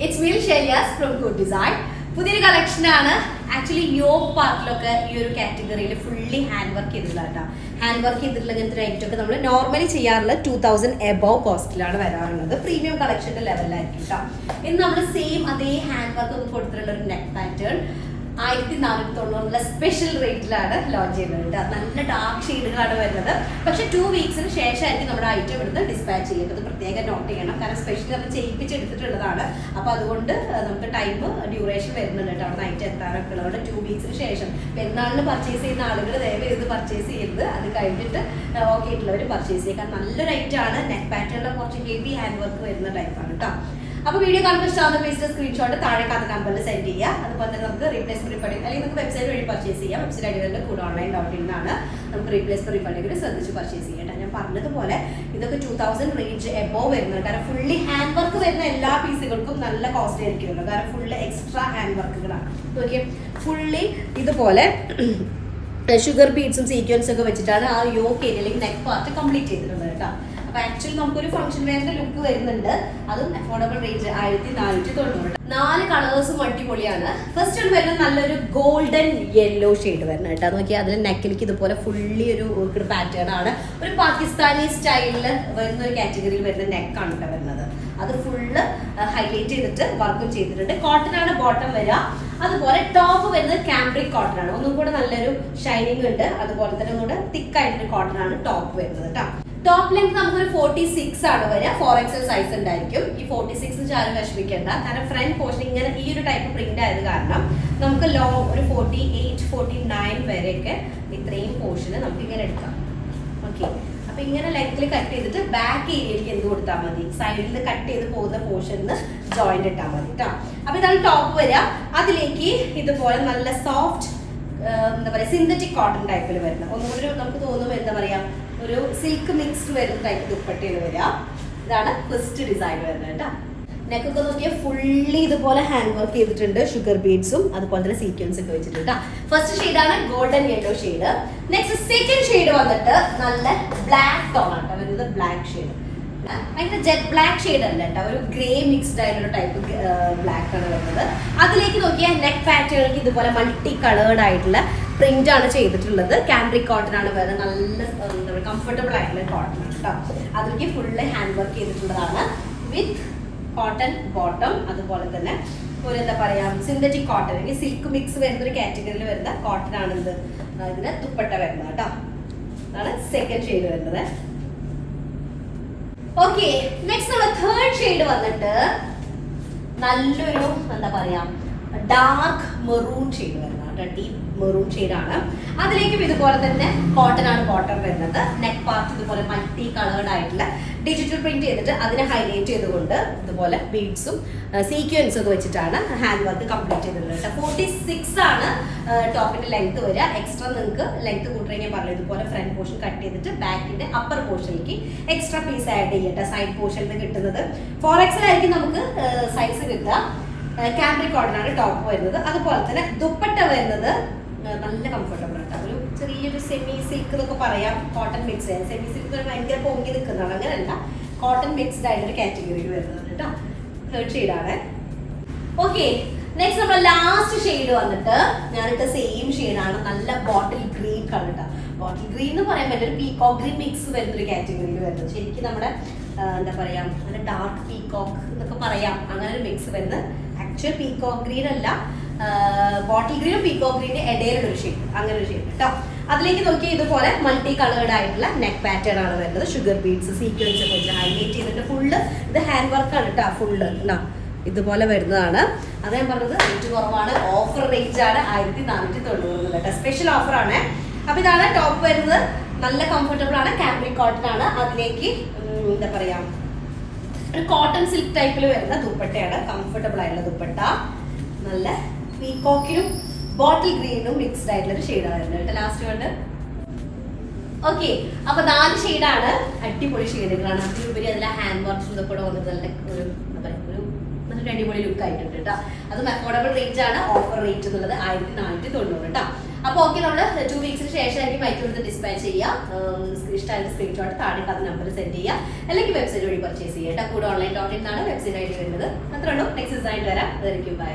It's me Shelia's from good design. പുതിയൊരു കളക്ഷനാണ്. Actually yoga പാർക്കിലൊക്കെ ഈ ഒരു കാറ്റഗറിയിൽ ഫുള്ളി ഹാൻഡ് വർക്ക് ചെയ്തിട്ടുള്ള കേട്ടോ. ഹാൻഡ് വർക്ക് ചെയ്തിട്ടുള്ള ഇങ്ങനത്തെ ഐറ്റം ഒക്കെ നമ്മൾ നോർമലി ചെയ്യാറുള്ള 2000 എബവ് കോസ്റ്റിലാണ് വരാറുള്ളത്. പ്രീമിയം കളക്ഷന്റെ ലെവലിലായിരിക്കും കേട്ടോ. ഇന്ന് നമ്മൾ സെയിം അതേ ഹാൻഡ് വർക്ക് ഒക്കെ കൊടുത്തിട്ടുള്ള ഒരു നെക്ക് പാറ്റേൺ 1490 സ്പെഷ്യൽ റേറ്റിലാണ് ലോഞ്ച് ചെയ്യുന്നത് കേട്ടോ. നല്ല ഡാർക്ക് ഷെയ്ഡുകളാണ് വരുന്നത്. പക്ഷെ 2 വീക്സിന് ശേഷമായിരിക്കും നമ്മുടെ ഐറ്റം ഇവിടുന്ന് ഡിസ്പാച്ച് ചെയ്യേണ്ടത്. പ്രത്യേകം നോട്ട് ചെയ്യണം. കാരണം സ്പെഷ്യലി നമ്മൾ ചെയ്യിപ്പിച്ചെടുത്തിട്ടുള്ളതാണ്. അപ്പോൾ അതുകൊണ്ട് നമുക്ക് ടൈം ഡ്യൂറേഷൻ വരുന്നുണ്ട് കേട്ടോ. അവിടെ ഐറ്റം എത്താറൊക്കെ ഉള്ളത് 2 വീക്സിന് ശേഷം. പെരുന്നാളിന് പർച്ചേസ് ചെയ്യുന്ന ആളുകൾ ദയവ് ചെയ്ത് പർച്ചേസ് ചെയ്യരുത്. അത് കഴിഞ്ഞിട്ട് ഓക്കെ ആയിട്ടുള്ളവർ പർച്ചേസ് ചെയ്യുക. കാരണം നല്ലൊരു ഐറ്റമാണ്. നെക്ക് പാറ്റേണിൽ കുറച്ച് ഹെവി ഹാൻഡ് വർക്ക് വരുന്ന ടൈപ്പാണ് കേട്ടോ. അപ്പോൾ വീഡിയോ കാണുമ്പോൾ ഇഷ്ടമാകുന്ന പേജിന്റെ സ്ക്രീൻഷോട്ട് താഴെ കാണുന്ന നമ്പറിൽ സെൻഡ് ചെയ്യുക. അതുപോലെ തന്നെ നമുക്ക് റീപ്ലേസ്മെന്റ് റീഫണ്ട് അല്ലെങ്കിൽ നമുക്ക് വെബ്സൈറ്റ് വഴി പർച്ചേസ് ചെയ്യാം. വെബ്സൈറ്റ് ഐഡിയുടെ കൂടെ ഓൺലൈൻ ഡൗട്ടിലാണ് നമുക്ക് റീപ്ലേസ്മെന്റ് റീഫണ്ട് ശ്രദ്ധിച്ച് പർച്ചേസ് ചെയ്യേണ്ട. ഞാൻ പറഞ്ഞതുപോലെ ഇതൊക്കെ 2000 റേഞ്ച് എബോവ് വരുന്നത്. കാരണം ഫുള്ളി ഹാൻഡ് വർക്ക് വരുന്ന എല്ലാ പീസുകൾക്കും നല്ല കോസ്റ്റ് ആയിരിക്കുമല്ലോ. കാരണം ഫുള്ള് എക്സ്ട്രാ ഹാൻഡ് വർക്കുകളാണ്. നോക്കിയേ, ഫുള്ളി ഇതുപോലെ ഷുഗർ ബീഡ്സും സീക്വൻസും ഒക്കെ വെച്ചിട്ടാണ് ആ യോക്ക് ഏരിയയിലേക്ക് നെക്ക് പാർട്ട് കംപ്ലീറ്റ് ചെയ്തിട്ടുള്ളത് കേട്ടോ. അപ്പൊ ആക്ച്വലി നമുക്കൊരു ഫംഗ്ഷൻ വെയറിന്റെ ലുക്ക് വരുന്നുണ്ട്. അതും അഫോർഡബിൾ റേഞ്ച് 1490. 4 കളേഴ്സും അടിപൊളിയാണ്. ഫസ്റ്റ് വരുന്നത് നല്ലൊരു ഗോൾഡൻ യെല്ലോ ഷെയ്ഡ് വരുന്നത് കേട്ടോ. നോക്കിയാൽ അതിന് നെക്കിലേക്ക് ഇതുപോലെ ഫുള്ളി ഒരു ഓർക്കിഡ് പാറ്റേൺ ആണ്. ഒരു പാകിസ്ഥാനി സ്റ്റൈലിൽ വരുന്ന ഒരു കാറ്റഗറിയിൽ വരുന്ന നെക്കാണ് കേട്ടോ വരുന്നത്. അത് ഫുള്ള് ഹൈലൈറ്റ് ചെയ്തിട്ട് വർക്കും ചെയ്തിട്ടുണ്ട്. കോട്ടൺ ആണ് ബോട്ടം വരിക. അതുപോലെ ടോപ്പ് വരുന്നത് കാംബ്രിക് കോട്ടൺ ആണ്. ഒന്നും കൂടെ നല്ലൊരു ഷൈനിങ് ഉണ്ട്. അതുപോലെ തന്നെ ഒന്നുകൂടെ തിക്ക് ആയിട്ടൊരു കോട്ടൺ ആണ് ടോപ്പ് വരുന്നത് കേട്ടോ. ടോപ്പ് ലെങ്ത് നമുക്കൊരു 46 ആണ് വരിക. 4XL സൈസ് ഉണ്ടായിരിക്കും. ഈ 46 ആരും വിഷമിക്കേണ്ട. കാരണം ഫ്രണ്ട് പോർഷൻ ഇങ്ങനെ ഈ ഒരു ടൈപ്പ് പ്രിന്റ് ആയത് കാരണം നമുക്ക് ലോങ് ഒരു 48, 49 വരെയൊക്കെ ഇത്രയും പോർഷന് നമുക്ക് ഇങ്ങനെ എടുക്കാം. ഓക്കെ, അപ്പൊ ഇങ്ങനെ ലെങ്ത്തിൽ കട്ട് ചെയ്തിട്ട് ബാക്ക് ഏരിയയിലേക്ക് എന്ത് കൊടുത്താൽ മതി, സൈഡിൽ നിന്ന് കട്ട് ചെയ്ത് പോകുന്ന പോർഷനിൽ ജോയിന്റ് ഇട്ടാൽ മതി കേട്ടോ. അപ്പൊ ഇതാണ് ടോപ്പ് വരിക. അതിലേക്ക് ഇതുപോലെ നല്ല സോഫ്റ്റ് എന്താ പറയുക സിന്തറ്റിക് കോട്ടൺ ടൈപ്പിൽ വരുന്ന ഒന്നുകൂടി നമുക്ക് തോന്നുമ്പോൾ എന്താ പറയാ ഒരു സിൽക്ക് മിക്സ്ഡ് വരുന്ന ടൈപ്പ് ദുപ്പട്ടയിൽ വരിക. ഇതാണ് ഫസ്റ്റ് ഡിസൈൻ വരുന്നത് കേട്ടോ. നെക്കൊക്കെ നോക്കിയാൽ ഫുള്ളി ഇതുപോലെ ഹാൻഡ് വർക്ക് ചെയ്തിട്ടുണ്ട്. ഷുഗർ ബീഡ്സും അതുപോലെ തന്നെ സീക്വൻസ് ഒക്കെ വെച്ചിട്ടുണ്ട്. ഫസ്റ്റ് ഷെയ്ഡാണ് golden yellow shade. Next second shade വന്നിട്ട് നല്ല ബ്ലാക്ക് ടോൺ ആണ് വരുന്നത്. ബ്ലാക്ക് ഷെയ്ഡ് ഭയങ്കര ജെറ്റ് ബ്ലാക്ക് ഷെയ്ഡ് അല്ല കേട്ടോ. ഒരു ഗ്രേ മിക്സ്ഡ് ആയിട്ടുള്ള ടൈപ്പ് ബ്ലാക്ക് ആണ് വരുന്നത്. അതിലേക്ക് നോക്കിയാൽ നെക്ക് പാറ്റേണിലേക്ക് ഇതുപോലെ മൾട്ടി കളേർഡ് ആയിട്ടുള്ള പ്രിന്റ് ആണ് ചെയ്തിട്ടുള്ളത്. കാംബ്രിക് കോട്ടൺ ആണ് വരുന്നത്. നല്ല എന്താ പറയുക കംഫർട്ടബിൾ ആയിട്ടുള്ള കോട്ടൺ ആണ് കേട്ടോ. അതിലേക്ക് ഫുള്ള് ഹാൻഡ് വർക്ക് ചെയ്തിട്ടുള്ളതാണ് വിത്ത് കോട്ടൺ ബോട്ടം. അതുപോലെ തന്നെ ഒരു എന്താ പറയാ സിന്തറ്റിക് കോട്ടൺ അല്ലെങ്കിൽ സിൽക്ക് മിക്സ് വരുന്ന ഒരു കാറ്റഗറിയിൽ വരുന്ന കോട്ടൺ ആണ് ഇത്. ഇതിന് ദുപ്പട്ട വരുന്നത് കേട്ടോ. അതാണ് സെക്കൻഡ് ഷെയ്ഡ് വരുന്നത്. ഓക്കെ, നെക്സ്റ്റ് നമ്മുടെ തേർഡ് ഷെയ്ഡ് വന്നിട്ട് നല്ലൊരു എന്താ പറയാ ഡാർക്ക് മെറൂൺ ഷെയ്ഡ് വരുന്നത്. ഡീപ്പ് മെറൂൺ ഷെയ്ഡാണ്. അതിലേക്കും ഇതുപോലെ തന്നെ കോട്ടൺ ആണ് ബോട്ടം വരുന്നത്. നെക്ക് പാർട്ട് ഇതുപോലെ മൾട്ടി കളേർഡ് ആയിട്ടുള്ള ഡിജിറ്റൽ പ്രിന്റ് ചെയ്തിട്ട് അതിനെ ഹൈലൈറ്റ് ചെയ്തുകൊണ്ട് ഇതുപോലെ ബീഡ്സും സീക്വൻസും ഒക്കെ വെച്ചിട്ടാണ് ഹാൻഡ് വർക്ക് കംപ്ലീറ്റ് ചെയ്തിട്ടുള്ളത്. 46 ആണ് ടോപ്പിന്റെ ലെങ്ത് വരിക. എക്സ്ട്രാ നിങ്ങൾക്ക് ലെങ്ത് കൂട്ടുകയും ഞാൻ പറഞ്ഞു ഇതുപോലെ ഫ്രണ്ട് പോർഷൻ കട്ട് ചെയ്തിട്ട് ബാക്കിന്റെ അപ്പർ പോർഷനിലേക്ക് എക്സ്ട്രാ പീസ് ആഡ് ചെയ്യട്ടെ. സൈഡ് പോർഷനിൽ കിട്ടുന്നത് 4XL ആയിരിക്കും നമുക്ക് സൈസ് കിട്ടുക. കാംബ്രിക് കോട്ടൺ ആണ് ടോപ്പ് വരുന്നത്. അതുപോലെ തന്നെ ദുപ്പട്ട വരുന്നത് നല്ല കംഫർട്ടബിൾ ആണ്. ഒരു ചെറിയൊരു സെമി സിൽക്ക് എന്നൊക്കെ പറയാം. കോട്ടൺ മിക്സ് ചെയ്യാൻ സെമി സിൽക്ക് ഭയങ്കര പൊങ്ങി നിൽക്കുന്നതാണ്. അങ്ങനെയല്ല, കോട്ടൺ മിക്സ്ഡ് ആയിട്ടൊരു കാറ്റഗറിയിൽ വരുന്നത് കേട്ടോ. തേർഡ് ഷെയ്ഡാണ്. ഓക്കെ, നെക്സ്റ്റ് നമ്മൾ ലാസ്റ്റ് ഷെയ്ഡ് വന്നിട്ട് ഞാനിട്ട് സെയിം ഷെയ്ഡാണ്. നല്ല ബോട്ടിൽ ഗ്രീൻ കളർ കേട്ടോ. ബോട്ടിൽ ഗ്രീൻ എന്ന് പറയാൻ പറ്റില്ല, ഒരു പീകോക്ക് ഗ്രീൻ മിക്സ് വരുന്നൊരു കാറ്റഗറിയിൽ വരുന്നത്. ശരിക്കും നമ്മുടെ എന്താ പറയാ നല്ല ഡാർക്ക് പീകോക്ക് എന്നൊക്കെ പറയാം. അങ്ങനെ ഒരു മിക്സ് വരുന്നത്. ആക്ച്വൽ പീകോക്ക് ഗ്രീൻ അല്ല, ബോട്ടിൽ ഗ്രീനും പീകോക്ക് ഗ്രീൻ്റെ ഇടയിലുള്ളൊരു ഷെയ്ഡ്. അങ്ങനെ ഒരു ഷെയ്ഡ് കേട്ടോ. അതിലേക്ക് നോക്കിയാൽ ഇതുപോലെ മൾട്ടി കളേർഡ് ആയിട്ടുള്ള നെക്ക് പാറ്റേൺ ആണ് വരുന്നത്. ഷുഗർ ബീഡ്സ് സീക്വൻസ് ഒക്കെ വെച്ച് ഹൈലൈറ്റ് ചെയ്തിട്ട് ഫുള്ള് ഇത് ഹാൻഡ് വർക്കാണ് കേട്ടോ. ഫുള്ള് ഇതുപോലെ വരുന്നതാണ്. അത് ഞാൻ പറഞ്ഞത് റേറ്റ് കുറവാണ്. ഓഫർ റേഞ്ച് ആണ് 1490 കേട്ടോ. സ്പെഷ്യൽ ഓഫർ ആണ്. അപ്പൊ ഇതാണ് ടോപ്പ് വരുന്നത്. നല്ല കംഫർട്ടബിൾ ആണ്. കാംബ്രിക് കോട്ടൺ ആണ്. അതിലേക്ക് എന്താ പറയാ ഒരു കോട്ടൺ സിൽക്ക് ടൈപ്പിൽ വരുന്ന ദുപ്പട്ടയാണ്. കംഫർട്ടബിൾ ആയിട്ടുള്ള ദുപ്പട്ട. നല്ല പീകോക്കിനും ബോട്ടിൽ ഗ്രീനും മിക്സ്ഡ് ആയിട്ടുള്ള ഒരു ഷെയ്ഡാണ് വരുന്നത്. ലാസ്റ്റ് കണ്ട് ഓക്കെ. അപ്പൊ 4 ഷെയ്ഡാണ്. അടിപൊളി ഷെയ്ഡുകളാണ്. അതിലുപരി അതിലെ ഹാൻഡ് വർക്ക്സ് ഇതൊക്കെ കൂടെ വന്നിട്ട് നല്ല ഒരു എന്താ പറയുക ഒരു നല്ലൊരു അടിപൊളി ലുക്ക് ആയിട്ടുണ്ട് കേട്ടോ. അതും അഫോർഡബിൾ റേഞ്ച് ആണ്. ഓഫർ റേറ്റ് എന്നുള്ളത് 1490 കേട്ടോ. അപ്പോൾ ഓക്കെ, നമ്മൾ 2 വീക്സിന് ശേഷമായിരിക്കും ഐറ്റം എടുത്ത് ഡിസ്പാച്ച് ചെയ്യുക. ഇഷ്ടമായിട്ട് സ്ക്രീൻഷോട്ട് താഴെ അത് നമ്പർ സെൻഡ് ചെയ്യുക, അല്ലെങ്കിൽ വെബ്സൈറ്റ് വഴി പർച്ചേസ് ചെയ്യുക. കൂടെ ഓൺലൈൻ.in വെബ്സൈറ്റ് ആയിട്ട് വരുന്നത്. അത്രേ ഉള്ളൂ. നെക്സ്റ്റ് ഡിസൈൻ വരാം. അതായിരിക്കും ബൈ.